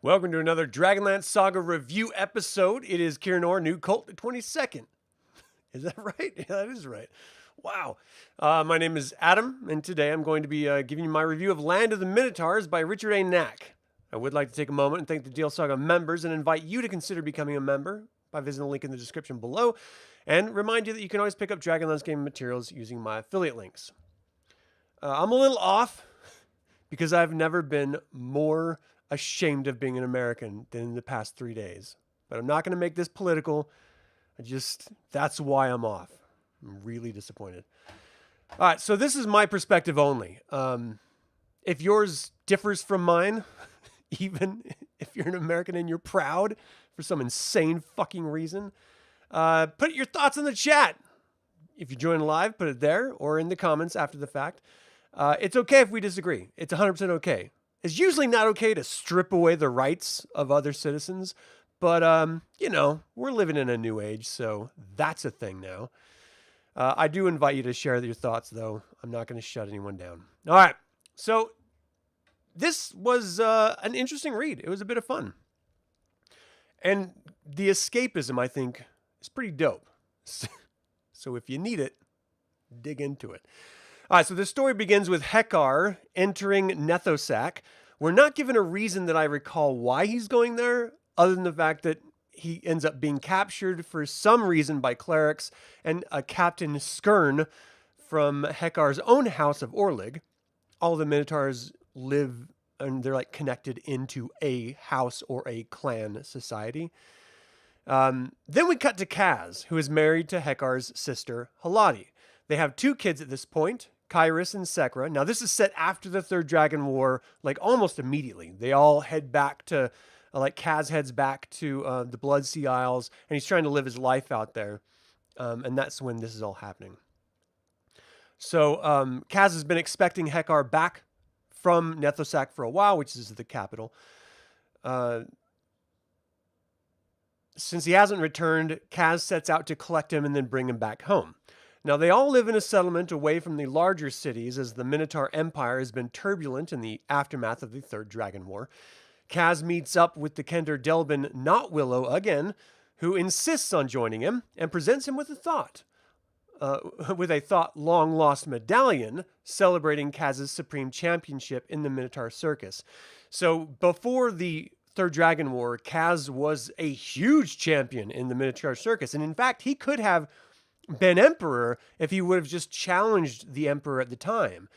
Welcome to another DragonLance Saga review episode. It is Krynn, new cult, the 22nd. Is that right? Yeah, that is right. Wow. My name is Adam, and today I'm going to be giving you my review of Land of the Minotaurs by Richard A. Knaak. I would like to take a moment and thank the DL Saga members and invite you to consider becoming a member by visiting the link in the description below, and remind you that you can always pick up DragonLance game materials using my affiliate links. I'm a little off because I've never been more ashamed of being an American than in the past 3 days. But I'm not going to make this political. That's why I'm off. I'm really disappointed. All right, so this is my perspective only. If yours differs from mine, even if you're an American and you're proud for some insane fucking reason, put your thoughts in the chat. If you join live, put it there or in the comments after the fact. It's okay if we disagree. It's 100% okay. It's usually not okay to strip away the rights of other citizens, but, we're living in a new age, so that's a thing now. I do invite you to share your thoughts, though. I'm not going to shut anyone down. All right, so this was an interesting read. It was a bit of fun. And the escapism, I think, is pretty dope. So if you need it, dig into it. All right, so the story begins with Hekar entering Nethosak. We're not given a reason that I recall why he's going there, other than the fact that he ends up being captured for some reason by clerics and a Captain Skirn from Hekar's own house of Orlig. All the Minotaurs live, and they're like connected into a house or a clan society. Then we cut to Kaz, who is married to Hekar's sister, Haladi. They have 2 kids at this point, Kairos and Sekra. Now, this is set after the Third Dragon War, like almost immediately. They all head back to, Kaz heads back to the Blood Sea Isles, and he's trying to live his life out there. And that's when this is all happening. So, Kaz has been expecting Hekar back from Nethosak for a while, which is the capital. Since he hasn't returned, Kaz sets out to collect him and then bring him back home. Now, they all live in a settlement away from the larger cities as the Minotaur Empire has been turbulent in the aftermath of the Third Dragon War. Kaz meets up with the Kender Delbin Not Willow again, who insists on joining him and presents him with a thought. Long-lost medallion celebrating Kaz's supreme championship in the Minotaur Circus. So, before the Third Dragon War, Kaz was a huge champion in the Minotaur Circus. And in fact, he could have been emperor if he would have just challenged the emperor at the time.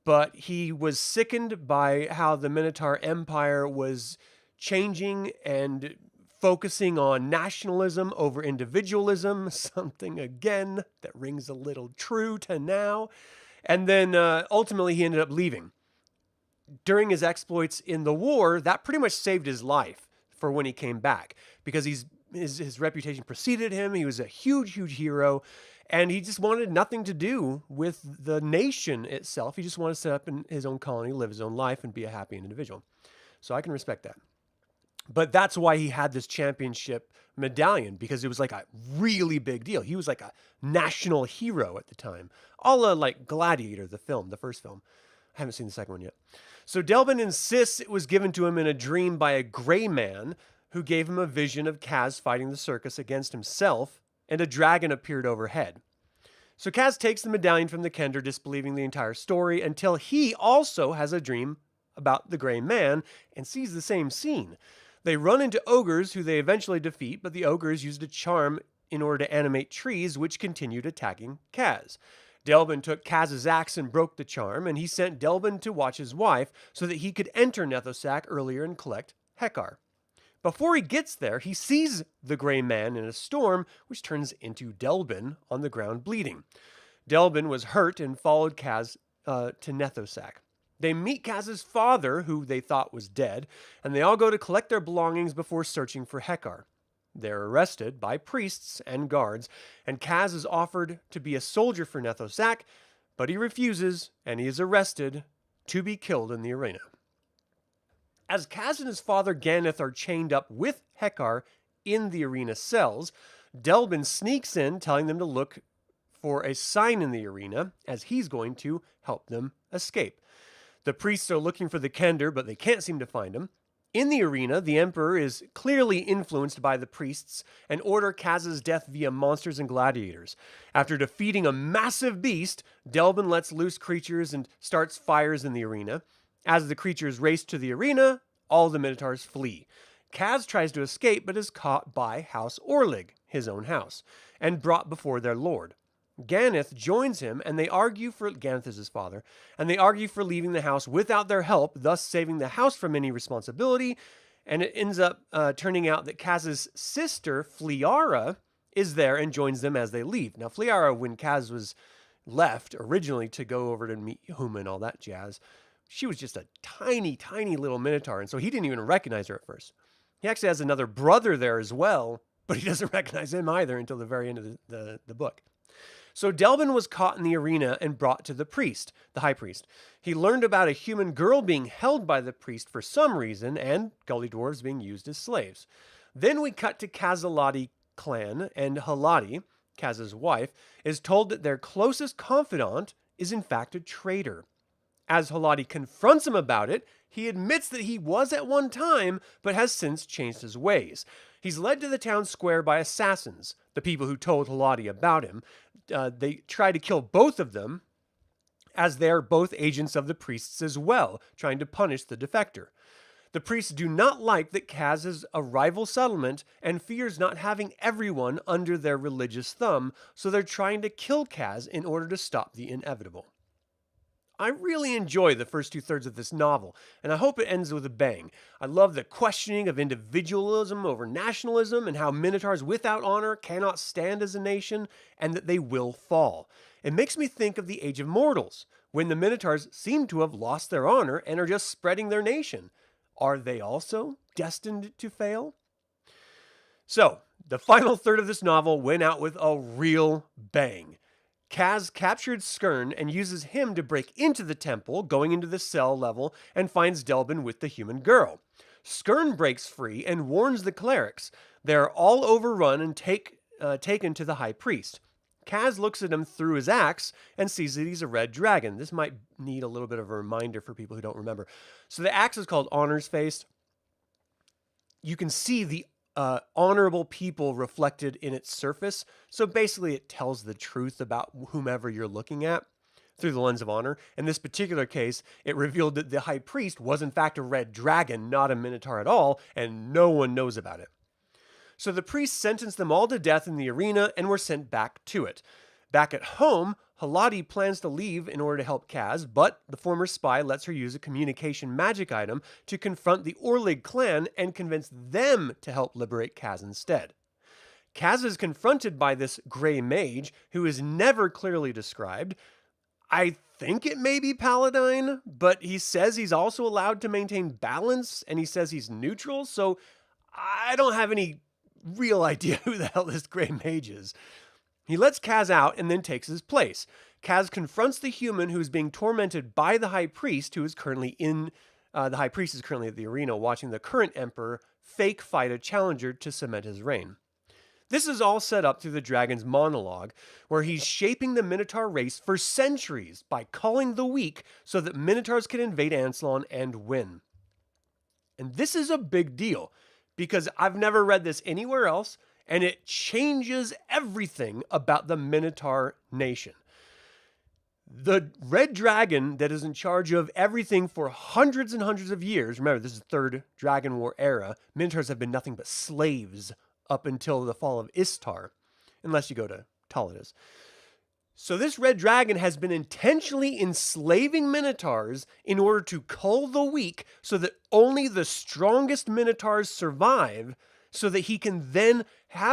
But he was sickened by how the Minotaur Empire was changing and focusing on nationalism over individualism, something again that rings a little true to now. And then ultimately he ended up leaving. During his exploits in the war, that pretty much saved his life for when he came back, because his reputation preceded him. He was a huge, huge hero, and he just wanted nothing to do with the nation itself. He just wanted to set up in his own colony, live his own life, and be a happy individual. So I can respect that. But that's why he had this championship medallion, because it was like a really big deal. He was like a national hero at the time. Like Gladiator, the first film. I haven't seen the second one yet. So Delbin insists it was given to him in a dream by a gray man who gave him a vision of Kaz fighting the circus against himself, and a dragon appeared overhead. So Kaz takes the medallion from the Kender, disbelieving the entire story, until he also has a dream about the gray man and sees the same scene. They run into ogres who they eventually defeat, but the ogres used a charm in order to animate trees, which continued attacking Kaz. Delbin took Kaz's axe and broke the charm, and he sent Delbin to watch his wife so that he could enter Nethosak earlier and collect Hekar. Before he gets there, he sees the gray man in a storm, which turns into Delbin on the ground bleeding. Delbin was hurt and followed Kaz to Nethosak. They meet Kaz's father, who they thought was dead, and they all go to collect their belongings before searching for Hekar. They're arrested by priests and guards, and Kaz is offered to be a soldier for Nethosak, but he refuses, and he is arrested to be killed in the arena. As Kaz and his father Ganeth are chained up with Hekar in the arena cells, Delbin sneaks in, telling them to look for a sign in the arena, as he's going to help them escape. The priests are looking for the Kender, but they can't seem to find him. In the arena, the Emperor is clearly influenced by the priests and order Kaz's death via monsters and gladiators. After defeating a massive beast, Delbin lets loose creatures and starts fires in the arena. As the creatures race to the arena, all the Minotaurs flee. Kaz tries to escape but is caught by House Orlig, his own house, and brought before their lord. Ganeth joins him, and they argue for Ganeth is his father, and they argue for leaving the house without their help, thus saving the house from any responsibility. And it ends up turning out that Kaz's sister, Fliara, is there and joins them as they leave. Now, Fliara, when Kaz was left originally to go over to meet Huma and all that jazz, she was just a tiny, tiny little Minotaur, and so he didn't even recognize her at first. He actually has another brother there as well, but he doesn't recognize him either until the very end of the book. So Delbin was caught in the arena and brought to the priest, the high priest. He learned about a human girl being held by the priest for some reason, and gully dwarves being used as slaves. Then we cut to Kazalati clan, and Halati, Kaz's wife, is told that their closest confidant is in fact a traitor. As Halati confronts him about it, he admits that he was at one time, but has since changed his ways. He's led to the town square by assassins, the people who told Halati about him. They try to kill both of them, as they are both agents of the priests as well, trying to punish the defector. The priests do not like that Kaz is a rival settlement and fears not having everyone under their religious thumb, so they're trying to kill Kaz in order to stop the inevitable. I really enjoy the first 2/3 of this novel, and I hope it ends with a bang. I love the questioning of individualism over nationalism and how Minotaurs without honor cannot stand as a nation and that they will fall. It makes me think of the Age of Mortals, when the Minotaurs seem to have lost their honor and are just spreading their nation. Are they also destined to fail? So, the final third of this novel went out with a real bang. Kaz captured Skirn and uses him to break into the temple, going into the cell level, and finds Delbin with the human girl. Skirn breaks free and warns the clerics. They are all overrun and taken to the high priest. Kaz looks at him through his axe and sees that he's a red dragon. This might need a little bit of a reminder for people who don't remember. So the axe is called Honor's Face. You can see the honorable people reflected in its surface. So basically it tells the truth about whomever you're looking at through the lens of honor. In this particular case, it revealed that the high priest was in fact a red dragon, not a minotaur at all, and no one knows about it. So the priest sentenced them all to death in the arena and were sent back to it. Back at home, Halati plans to leave in order to help Kaz, but the former spy lets her use a communication magic item to confront the Orlig clan and convince them to help liberate Kaz instead. Kaz is confronted by this gray mage, who is never clearly described. I think it may be Paladine, but he says he's also allowed to maintain balance, and he says he's neutral, so I don't have any real idea who the hell this gray mage is. He lets Kaz out and then takes his place. Kaz confronts the human who is being tormented by the high priest, who is currently the high priest is currently at the arena watching the current emperor fake fight a challenger to cement his reign. This is all set up through the dragon's monologue, where he's shaping the Minotaur race for centuries by culling the weak so that Minotaurs can invade Anslon and win. And this is a big deal, because I've never read this anywhere else, and it changes everything about the Minotaur nation. The red dragon that is in charge of everything for hundreds and hundreds of years, remember this is the Third Dragon War era, Minotaurs have been nothing but slaves up until the fall of Istar, unless you go to Taladus. So this red dragon has been intentionally enslaving Minotaurs in order to cull the weak so that only the strongest Minotaurs survive, so that he can then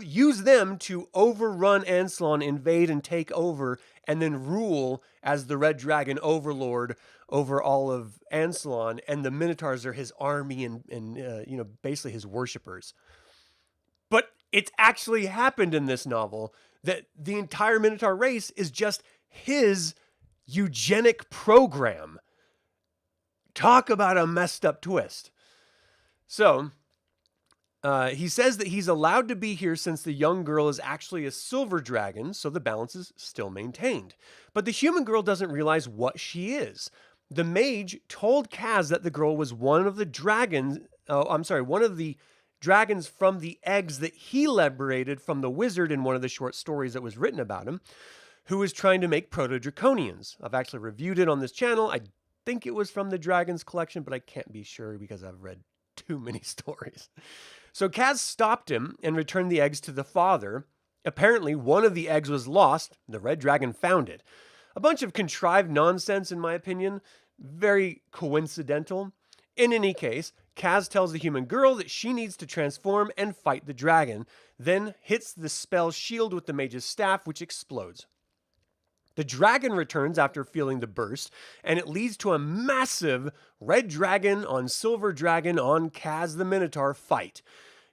use them to overrun Anslon, invade and take over, and then rule as the red dragon overlord over all of Anslon, and the Minotaurs are his army and basically his worshippers. But it's actually happened in this novel that the entire Minotaur race is just his eugenic program. Talk about a messed up twist. So he says that he's allowed to be here since the young girl is actually a silver dragon, so the balance is still maintained. But the human girl doesn't realize what she is. The mage told Kaz that the girl was one of the dragons one of the dragons from the eggs that he liberated from the wizard in one of the short stories that was written about him, who was trying to make proto-draconians. I've actually reviewed it on this channel. I think it was from the Dragons collection, but I can't be sure because I've read too many stories. So Kaz stopped him and returned the eggs to the father. Apparently, one of the eggs was lost. The red dragon found it. A bunch of contrived nonsense, in my opinion. Very coincidental. In any case, Kaz tells the human girl that she needs to transform and fight the dragon, then hits the spell shield with the mage's staff, which explodes. The dragon returns after feeling the burst, and it leads to a massive red dragon on silver dragon on Kaz the Minotaur fight.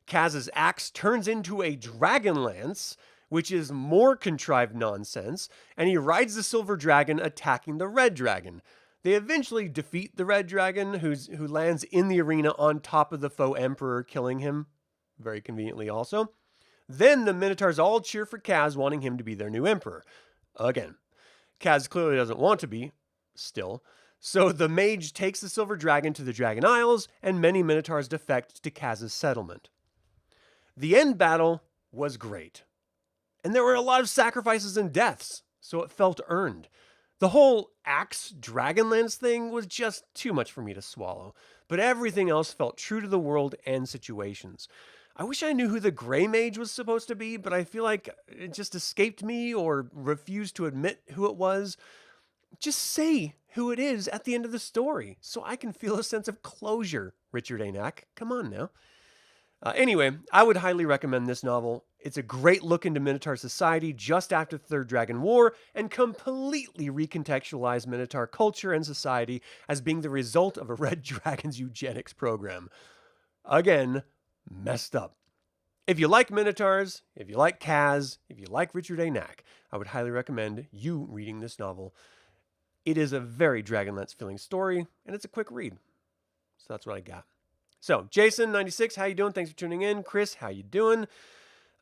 Kaz's axe turns into a DragonLance, which is more contrived nonsense, and he rides the silver dragon attacking the red dragon. They eventually defeat the red dragon, who lands in the arena on top of the foe emperor, killing him, very conveniently also. Then the Minotaurs all cheer for Kaz, wanting him to be their new emperor. Again, Kaz clearly doesn't want to be, still. So the mage takes the silver dragon to the Dragon Isles, and many Minotaurs defect to Kaz's settlement. The end battle was great. And there were a lot of sacrifices and deaths, so it felt earned. The whole axe Dragonlance thing was just too much for me to swallow, but everything else felt true to the world and situations. I wish I knew who the Grey Mage was supposed to be, but I feel like it just escaped me or refused to admit who it was. Just say who it is at the end of the story so I can feel a sense of closure, Richard A. Knaak. Come on now. Anyway, I would highly recommend this novel. It's a great look into Minotaur society just after the Third Dragon War and completely recontextualized Minotaur culture and society as being the result of a Red Dragon's eugenics program. Again, messed up. If you like Minotaurs, if you like Kaz, if you like Richard A. Knaak, I would highly recommend you reading this novel. It is a very Dragonlance feeling story, and it's a quick read. So that's what I got. So, Jason96, how you doing? Thanks for tuning in. Chris, how you doing?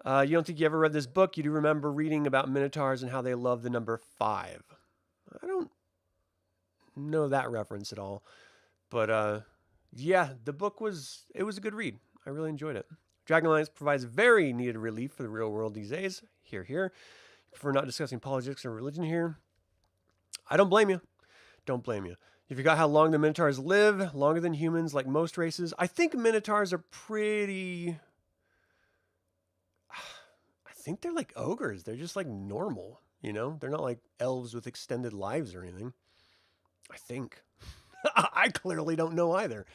You don't think you ever read this book? You do remember reading about Minotaurs and how they love the number 5. I don't know that reference at all. But, yeah, the book was a good read. I really enjoyed it. Dragonlance provides very needed relief for the real world these days. Here. You prefer not discussing politics or religion here? I don't blame you. Don't blame you. You forgot how long the Minotaurs live, longer than humans, like most races. I think Minotaurs are pretty... I think they're like ogres. They're just like normal, you know? They're not like elves with extended lives or anything. I think. I clearly don't know either.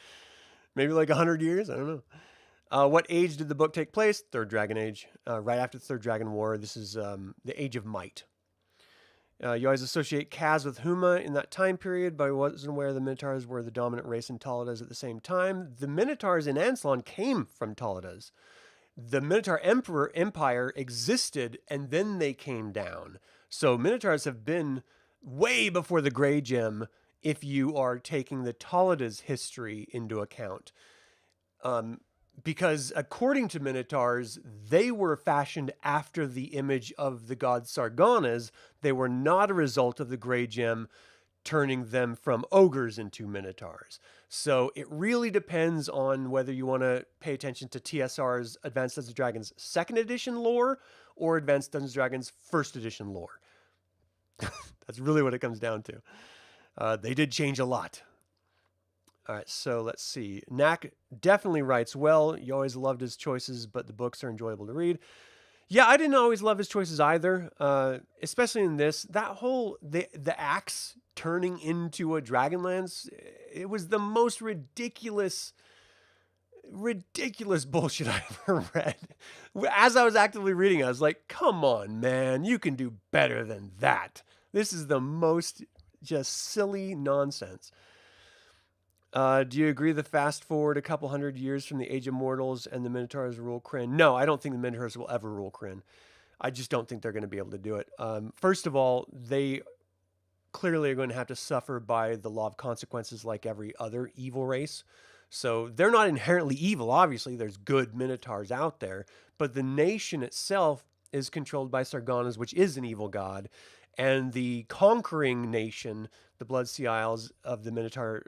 Maybe like 100 years? I don't know. What age did the book take place? Third Dragon Age. Right after the Third Dragon War. This is the Age of Might. You always associate Kaz with Huma in that time period, but I wasn't aware the Minotaurs were the dominant race in Taladas at the same time. The Minotaurs in Anslon came from Taladas. The Minotaur Empire existed, and then they came down. So Minotaurs have been way before the Grey Gem if you are taking the Taladas history into account. Because according to Minotaurs, they were fashioned after the image of the god Sargonas. They were not a result of the Grey Gem turning them from ogres into Minotaurs. So it really depends on whether you want to pay attention to TSR's Advanced Dungeons & Dragons 2nd edition lore or Advanced Dungeons & Dragons 1st edition lore. That's really what it comes down to. They did change a lot. All right, so let's see. Knaak definitely writes well. You always loved his choices, but the books are enjoyable to read. Yeah, I didn't always love his choices either, especially in this. That whole, the axe turning into a Dragonlance, it was the most ridiculous bullshit I ever read. As I was actively reading, I was like, come on, man, you can do better than that. This is the most just silly nonsense. Do you agree the fast forward a couple hundred years from the Age of Mortals and the Minotaurs rule Krynn? No, I don't think the Minotaurs will ever rule Krynn. I just don't think they're going to be able to do it. First of all, they clearly are going to have to suffer by the law of consequences like every other evil race. So they're not inherently evil. Obviously, there's good Minotaurs out there, but the nation itself is controlled by Sargonas, which is an evil god. And the conquering nation, the Blood Sea Isles of the Minotaur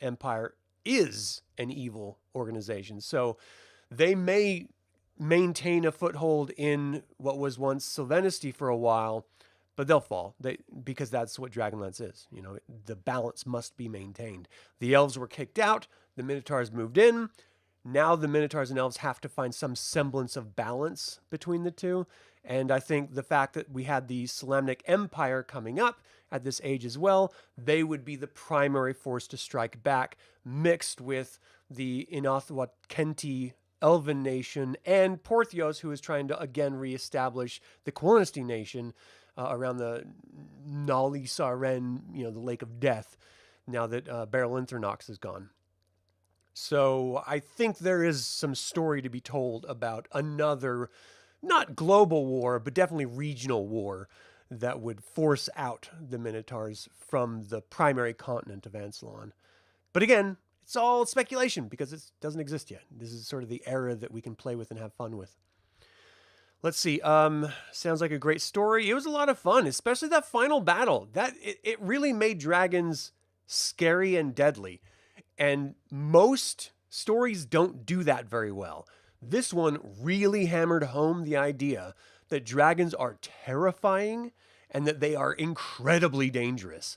Empire, is an evil organization. So they may maintain a foothold in what was once Sylvanisty for a while, but they'll fall. Because that's what Dragonlance is. You know, the balance must be maintained. The elves were kicked out. The Minotaurs moved in. Now the Minotaurs and elves have to find some semblance of balance between the two. And I think the fact that we had the Solamnic Empire coming up at this age as well, they would be the primary force to strike back, mixed with the Inathwat Kenti Elven nation and Porthios, who is trying to again reestablish the Quonisty nation around the Nali Saren, you know, the Lake of Death, now that Beryl Inthernox is gone. So I think there is some story to be told about another, not global war, but definitely regional war that would force out the Minotaurs from the primary continent of Ansalon. But again, it's all speculation because it doesn't exist yet. This is sort of the era that we can play with and have fun with. Let's see. Sounds like a great story. It was a lot of fun, especially that final battle. It really made dragons scary and deadly. And most stories don't do that very well. This one really hammered home the idea that dragons are terrifying and that they are incredibly dangerous.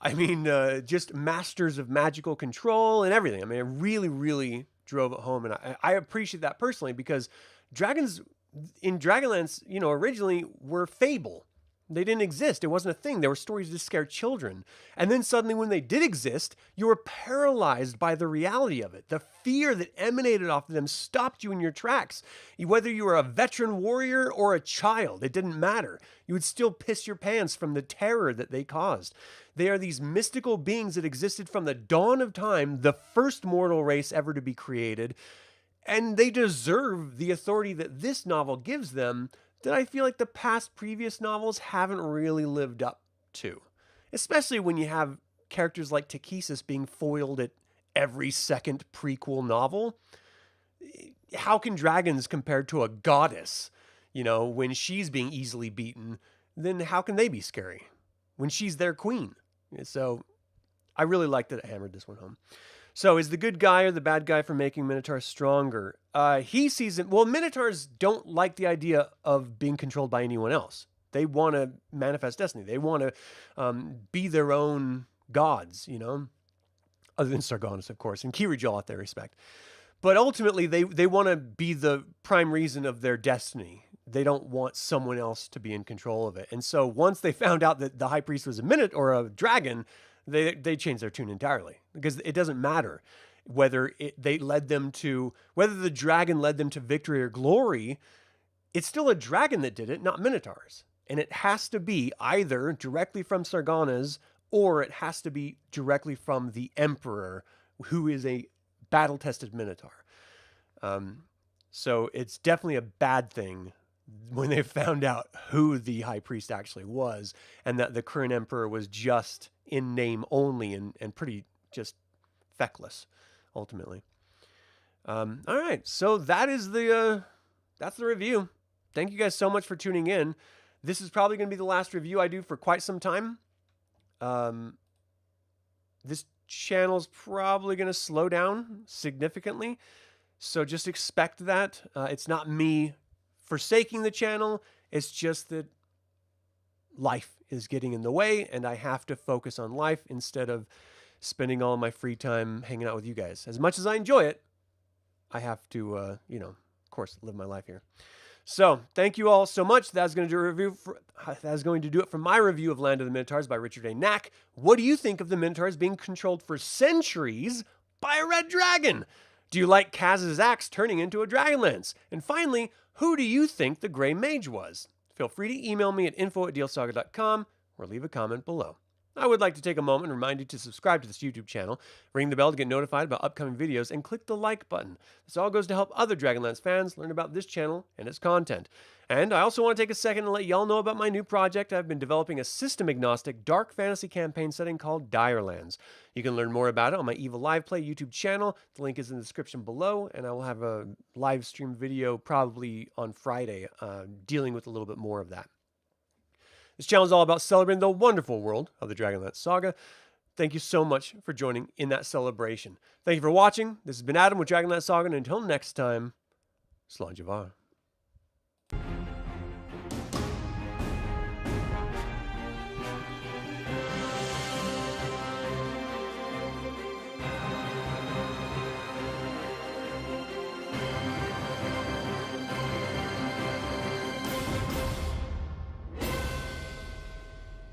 I mean, just masters of magical control and everything. I mean, it really, really drove it home. And I appreciate that personally because dragons in Dragonlance, you know, originally were fable. They didn't exist. It wasn't a thing. There were stories to scare children. And then suddenly when they did exist, you were paralyzed by the reality of it. The fear that emanated off of them stopped you in your tracks. Whether you were a veteran warrior or a child, it didn't matter. You would still piss your pants from the terror that they caused. They are these mystical beings that existed from the dawn of time, the first mortal race ever to be created. And they deserve the authority that this novel gives them that I feel like the past previous novels haven't really lived up to. Especially when you have characters like Takesis being foiled at every second prequel novel. How can dragons compare to a goddess? You know, when she's being easily beaten, then how can they be scary? When she's their queen. So I really like that it hammered this one home. So is the good guy or the bad guy for making Minotaurs stronger? He sees it. Well, Minotaurs don't like the idea of being controlled by anyone else. They want to manifest destiny. They want to be their own gods, you know, other than Sargonus, of course, and Kirijal at their respect. But ultimately, they want to be the prime reason of their destiny. They don't want someone else to be in control of it. And so once they found out that the high priest was a Minotaur or a dragon, they changed their tune entirely because it doesn't matter whether whether the dragon led them to victory or glory. It's still a dragon that did it, not Minotaurs. And it has to be either directly from Sargonas or it has to be directly from the emperor, who is a battle-tested Minotaur. So it's definitely a bad thing when they found out who the high priest actually was and that the Krynn emperor was just in name only and pretty just feckless, ultimately. All right, so that's the review. Thank you guys so much for tuning in. This is probably going to be the last review I do for quite some time. This channel's probably going to slow down significantly, so just expect that. It's not me forsaking the channel. It's just that life is getting in the way and I have to focus on life instead of spending all my free time hanging out with you guys. As much as I enjoy it, I have to, of course, live my life here. So thank you all so much. That's going to do it for my review of Land of the Minotaurs by Richard A. Knaak. What do you think of the Minotaurs being controlled for centuries by a red dragon? Do you like Kaz's axe turning into a Dragonlance? And finally, who do you think the Grey Mage was? Feel free to email me at info@dlsaga.com or leave a comment below. I would like to take a moment and remind you to subscribe to this YouTube channel, ring the bell to get notified about upcoming videos, and click the like button. This all goes to help other Dragonlance fans learn about this channel and its content. And I also want to take a second and let y'all know about my new project. I've been developing a system-agnostic dark fantasy campaign setting called Direlands. You can learn more about it on my Evil Live Play YouTube channel. The link is in the description below, and I will have a live stream video probably on Friday dealing with a little bit more of that. This channel is all about celebrating the wonderful world of the DragonLance Saga. Thank you so much for joining in that celebration. Thank you for watching. This has been Adam with DragonLance Saga, and until next time, Slán Javar.